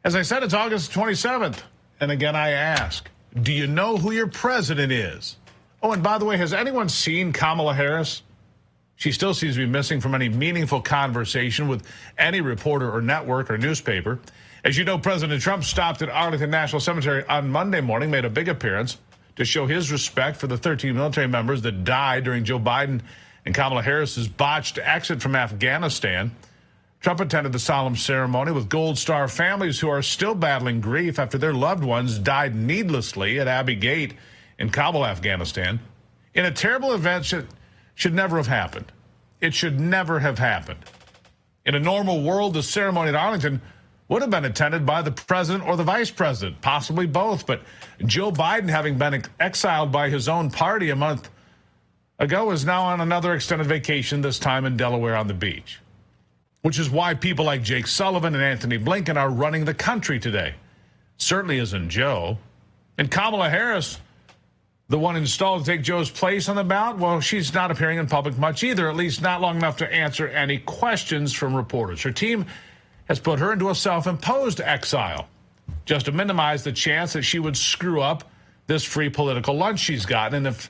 As I said, it's August 27th. And again, I ask, do you know who your president is? Oh, and by the way, has anyone seen Kamala Harris? She still seems to be missing from any meaningful conversation with any reporter or network or newspaper. As you know, President Trump stopped at Arlington National Cemetery on Monday morning, made a big appearance to show his respect for the 13 military members that died during Joe Biden and Kamala Harris's botched exit from Afghanistan. Trump attended the solemn ceremony with Gold Star families who are still battling grief after their loved ones died needlessly at Abbey Gate in Kabul, Afghanistan, in a terrible event that should never have happened. It should never have happened. In a normal world, the ceremony at Arlington would have been attended by the president or the vice president, possibly both. But Joe Biden, having been exiled by his own party a month ago, is now on another extended vacation, this time in Delaware on the beach. Which is why people like Jake Sullivan and Anthony Blinken are running the country today. Certainly isn't Joe. And Kamala Harris, the one installed to take Joe's place on the ballot, well, she's not appearing in public much either, at least not long enough to answer any questions from reporters. Her team has put her into a self-imposed exile, just to minimize the chance that she would screw up this free political lunch she's gotten. And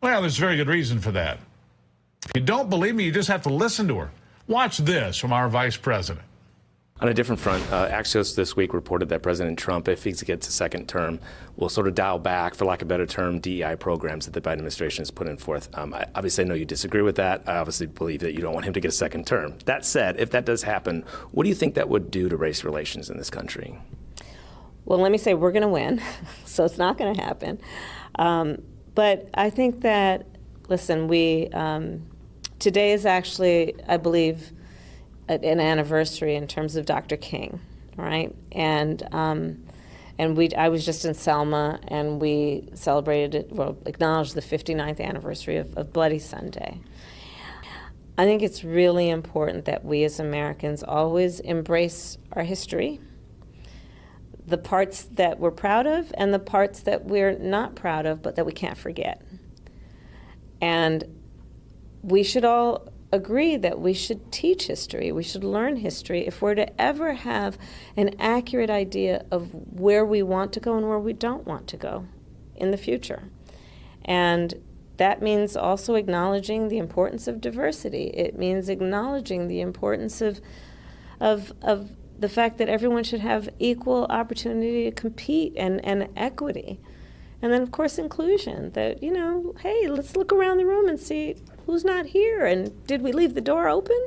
well, there's very good reason for that. If you don't believe me, you just have to listen to her. Watch this from our vice president. On a different front, Axios this week reported that President Trump, if he gets a second term, will sort of dial back, for lack of a better term, DEI programs that the Biden administration has put in forth. Obviously, I know you disagree with that. I obviously believe that you don't want him to get a second term. That said, if that does happen, what do you think that would do to race relations in this country? Well, let me say we're going to win, so it's not going to happen. But I think that, listen, today is actually, I believe, an anniversary in terms of Dr. King, right? And I was just in Selma, and we acknowledged the 59th anniversary of Bloody Sunday. I think it's really important that we as Americans always embrace our history, the parts that we're proud of and the parts that we're not proud of, but that we can't forget. And we should all agree that we should teach history. We should learn history if we're to ever have an accurate idea of where we want to go and where we don't want to go in the future. And that means also acknowledging the importance of diversity. It means acknowledging the importance of the fact that everyone should have equal opportunity to compete and equity. And then, of course, inclusion, that, hey, let's look around the room and see who's not here, and did we leave the door open?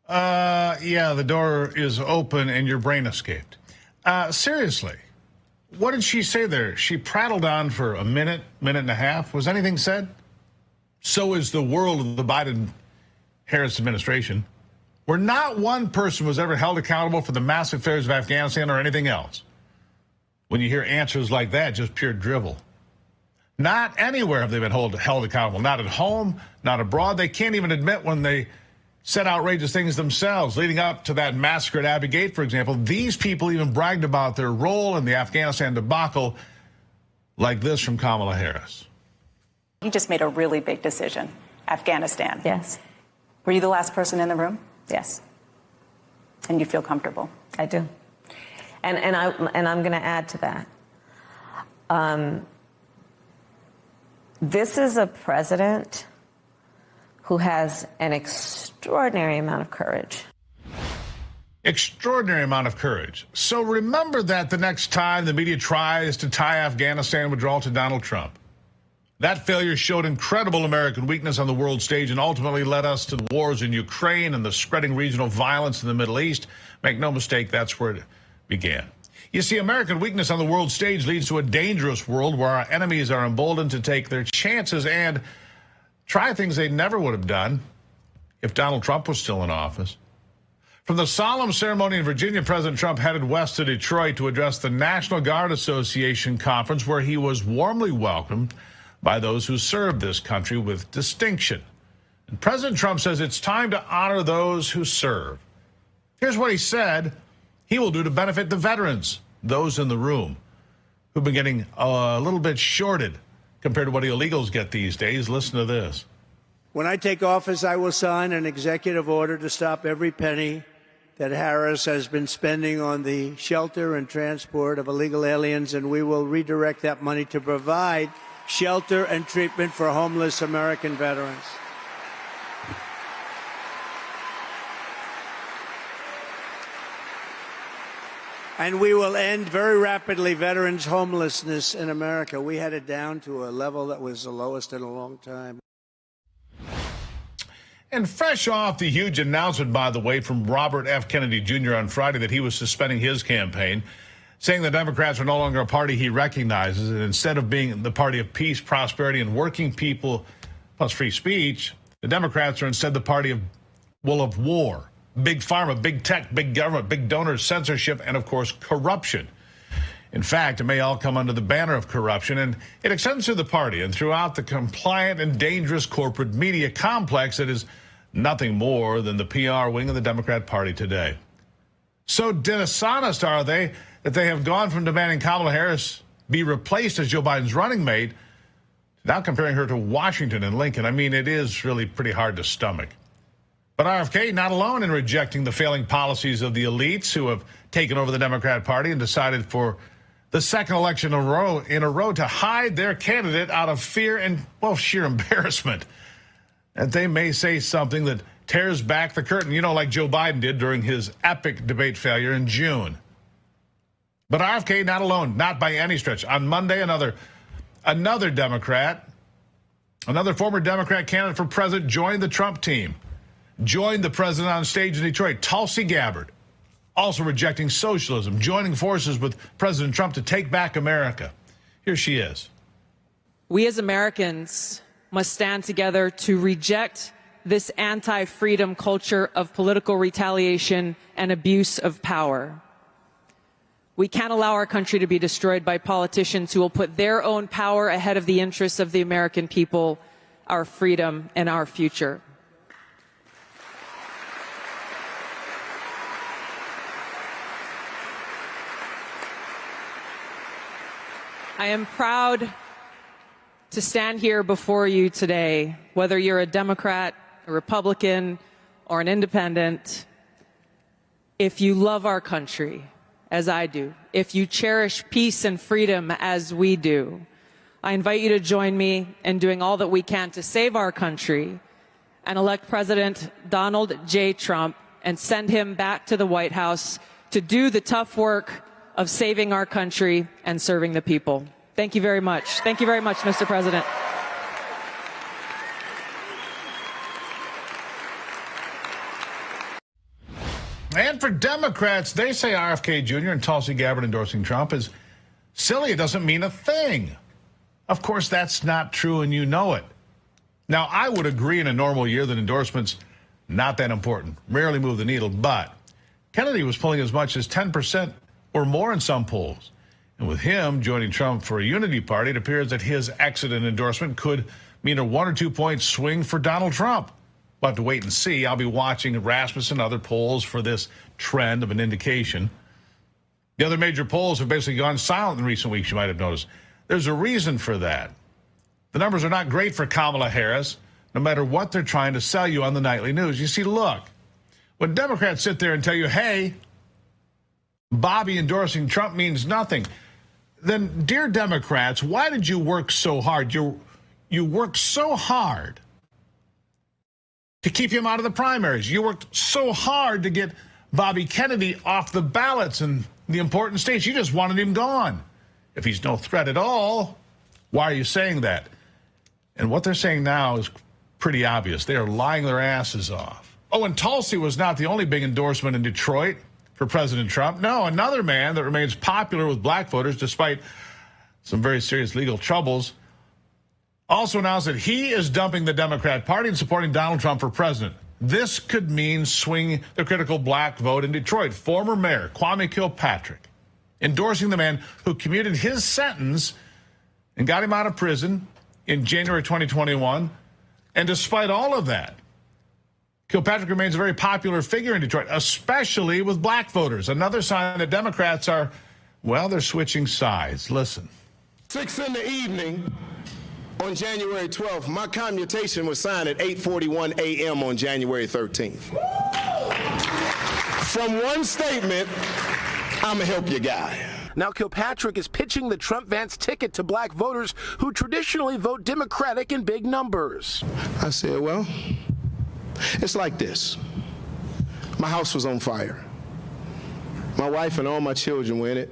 Yeah, the door is open and your brain escaped. Seriously, what did she say there? She prattled on for a minute and a half. Was anything said? So is the world of the Biden-Harris administration, where not one person was ever held accountable for the mass affairs of Afghanistan or anything else. When you hear answers like that, just pure drivel. Not anywhere have they been held accountable. Not at home, not abroad. They can't even admit when they said outrageous things themselves. Leading up to that massacre at Abbey Gate, for example, these people even bragged about their role in the Afghanistan debacle, like this from Kamala Harris. You just made a really big decision. Afghanistan. Yes. Were you the last person in the room? Yes. And you feel comfortable? I do. And I'm going to add to that. This is a president who has an extraordinary amount of courage. Extraordinary amount of courage. So remember that the next time the media tries to tie Afghanistan withdrawal to Donald Trump. That failure showed incredible American weakness on the world stage and ultimately led us to the wars in Ukraine and the spreading regional violence in the Middle East. Make no mistake, that's where it began. You see, American weakness on the world stage leads to a dangerous world where our enemies are emboldened to take their chances and try things they never would have done if Donald Trump was still in office. From the solemn ceremony in Virginia, President Trump headed west to Detroit to address the National Guard Association conference, where he was warmly welcomed by those who served this country with distinction. And President Trump says it's time to honor those who serve. Here's what he said he will do to benefit the veterans, those in the room, who've been getting a little bit shorted compared to what illegals get these days. Listen to this. When I take office, I will sign an executive order to stop every penny that Harris has been spending on the shelter and transport of illegal aliens, and we will redirect that money to provide shelter and treatment for homeless American veterans. And we will end very rapidly veterans' homelessness in America. We had it down to a level that was the lowest in a long time. And fresh off the huge announcement, by the way, from Robert F. Kennedy Jr. on Friday that he was suspending his campaign, saying the Democrats are no longer a party he recognizes, and instead of being the party of peace, prosperity, and working people plus free speech, the Democrats are instead the party of war, big pharma, big tech, big government, big donors, censorship, and, of course, corruption. In fact, it may all come under the banner of corruption, and it extends to the party and throughout the compliant and dangerous corporate media complex that is nothing more than the PR wing of the Democrat Party today. So dishonest are they that they have gone from demanding Kamala Harris be replaced as Joe Biden's running mate to now comparing her to Washington and Lincoln. I mean, it is really pretty hard to stomach. But RFK not alone in rejecting the failing policies of the elites who have taken over the Democrat Party and decided for the second election in a row to hide their candidate out of fear and, well, sheer embarrassment. That they may say something that tears back the curtain, you know, like Joe Biden did during his epic debate failure in June. But RFK not alone, not by any stretch. On Monday, another Democrat, another former Democrat candidate for president joined the Trump team, joined the president on stage in Detroit, Tulsi Gabbard, also rejecting socialism, joining forces with President Trump to take back America. Here she is. We as Americans must stand together to reject this anti-freedom culture of political retaliation and abuse of power. We can't allow our country to be destroyed by politicians who will put their own power ahead of the interests of the American people, our freedom, and our future. I am proud to stand here before you today, whether you're a Democrat, a Republican, or an independent. If you love our country, as I do, if you cherish peace and freedom as we do, I invite you to join me in doing all that we can to save our country and elect President Donald J. Trump and send him back to the White House to do the tough work of saving our country and serving the people. Thank you very much. Thank you very much, Mr. President. And for Democrats, they say RFK Jr. and Tulsi Gabbard endorsing Trump is silly. It doesn't mean a thing. Of course, that's not true, and you know it. Now, I would agree in a normal year that endorsements not that important, rarely move the needle, but Kennedy was pulling as much as 10% or more in some polls. And with him joining Trump for a unity party, it appears that his exit and endorsement could mean a 1 or 2 point swing for Donald Trump. We'll have to wait and see. I'll be watching Rasmussen and other polls for this trend of an indication. The other major polls have basically gone silent in recent weeks, you might have noticed. There's a reason for that. The numbers are not great for Kamala Harris, no matter what they're trying to sell you on the nightly news. You see, look, when Democrats sit there and tell you, hey, Bobby endorsing Trump means nothing, then, dear Democrats, why did you work so hard? You worked so hard to keep him out of the primaries. You worked so hard to get Bobby Kennedy off the ballots in the important states. You just wanted him gone. If he's no threat at all, why are you saying that? And what they're saying now is pretty obvious. They are lying their asses off. Oh, and Tulsi was not the only big endorsement in Detroit for President Trump. No, another man that remains popular with black voters despite some very serious legal troubles also announced that he is dumping the Democrat Party and supporting Donald Trump for president. This could mean swinging the critical black vote in Detroit. Former Mayor Kwame Kilpatrick endorsing the man who commuted his sentence and got him out of prison in January 2021. And despite all of that, Kilpatrick remains a very popular figure in Detroit, especially with black voters. Another sign that Democrats are, well, they're switching sides. Listen. 6 in the evening on January 12th, my commutation was signed at 8:41 a.m. on January 13th. from one statement, I'm a help you guy. Now Kilpatrick is pitching the Trump-Vance ticket to black voters who traditionally vote Democratic in big numbers. I said, well, it's like this. My house was on fire. My wife and all my children were in it.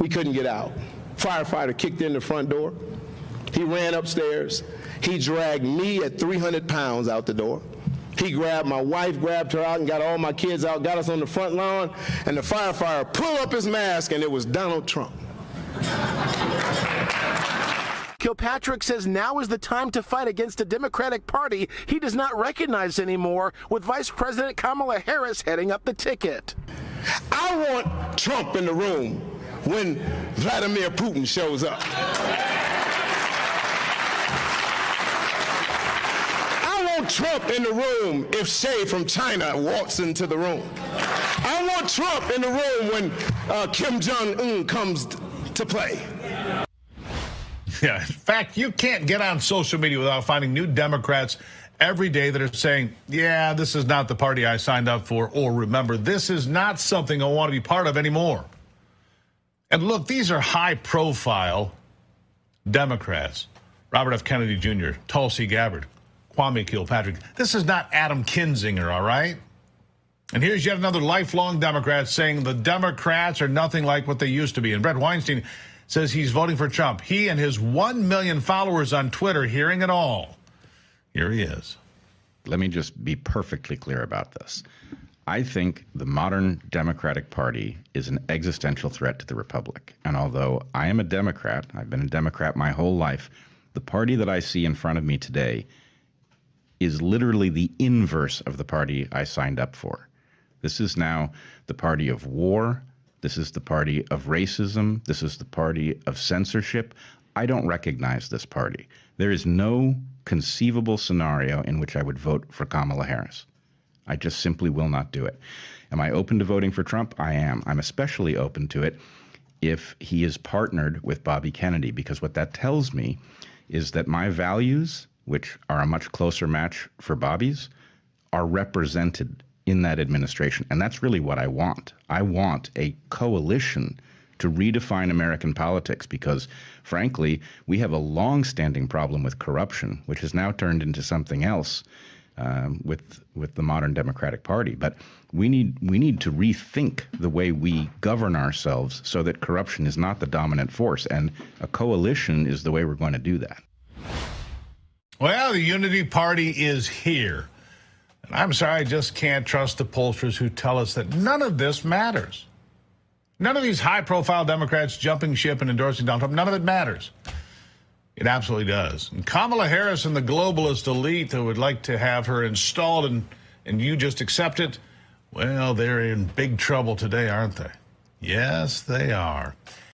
We couldn't get out. Firefighter kicked in the front door. He ran upstairs. He dragged me at 300 pounds out the door. He grabbed my wife, grabbed her out, and got all my kids out, got us on the front lawn, and the firefighter pulled up his mask, and it was Donald Trump. Kilpatrick says now is the time to fight against a Democratic Party he does not recognize anymore, with Vice President Kamala Harris heading up the ticket. I want Trump in the room when Vladimir Putin shows up. I want Trump in the room if Shay from China walks into the room. I want Trump in the room when Kim Jong-un comes to play. Yeah, in fact, you can't get on social media without finding new Democrats every day that are saying, yeah, this is not the party I signed up for, or remember, this is not something I want to be part of anymore. And look, these are high-profile Democrats. Robert F. Kennedy Jr., Tulsi Gabbard, Kwame Kilpatrick. This is not Adam Kinzinger, all right? And here's yet another lifelong Democrat saying the Democrats are nothing like what they used to be. And Brett Weinstein says he's voting for Trump. He and his 1 million followers on Twitter hearing it all. Here he is. Let me just be perfectly clear about this. I think the modern Democratic Party is an existential threat to the Republic. And although I am a Democrat, I've been a Democrat my whole life, the party that I see in front of me today is literally the inverse of the party I signed up for. This is now the party of war. This is the party of racism. This is the party of censorship. I don't recognize this party. There is no conceivable scenario in which I would vote for Kamala Harris. I just simply will not do it. Am I open to voting for Trump? I am. I'm especially open to it if he is partnered with Bobby Kennedy, because what that tells me is that my values, which are a much closer match for Bobby's, are represented in that administration. And that's really what I want. I want a coalition to redefine American politics because, frankly, we have a long-standing problem with corruption, which has now turned into something else with the modern Democratic Party. But we need to rethink the way we govern ourselves so that corruption is not the dominant force. And a coalition is the way we're going to do that. Well, the Unity Party is here. And I'm sorry, I just can't trust the pollsters who tell us that none of this matters. None of these high-profile Democrats jumping ship and endorsing Donald Trump, none of it matters. It absolutely does. And Kamala Harris and the globalist elite that would like to have her installed and you just accept it, well, they're in big trouble today, aren't they? Yes, they are.